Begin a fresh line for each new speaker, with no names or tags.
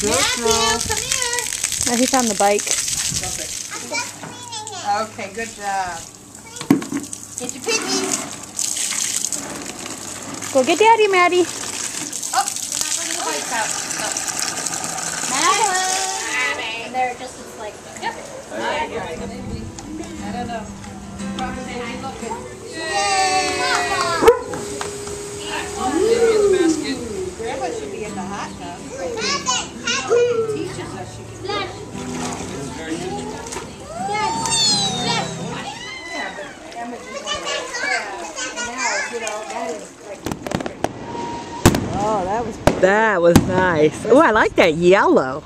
Matthew, come here.
Oh, he found the bike.
Okay, good job. Get your piggy.
Go get Daddy, Maddie.
Oh, we're not bringing the bikes out. Oh. Madeline. And they're just as like, yep. I don't know. Probably they look good. Yay! Grandma should be in the hot tub. Teaches us she can. Yeah, but Emma just wanted to and now, you know, that is like different.
Oh, that was nice. Oh, I like that yellow.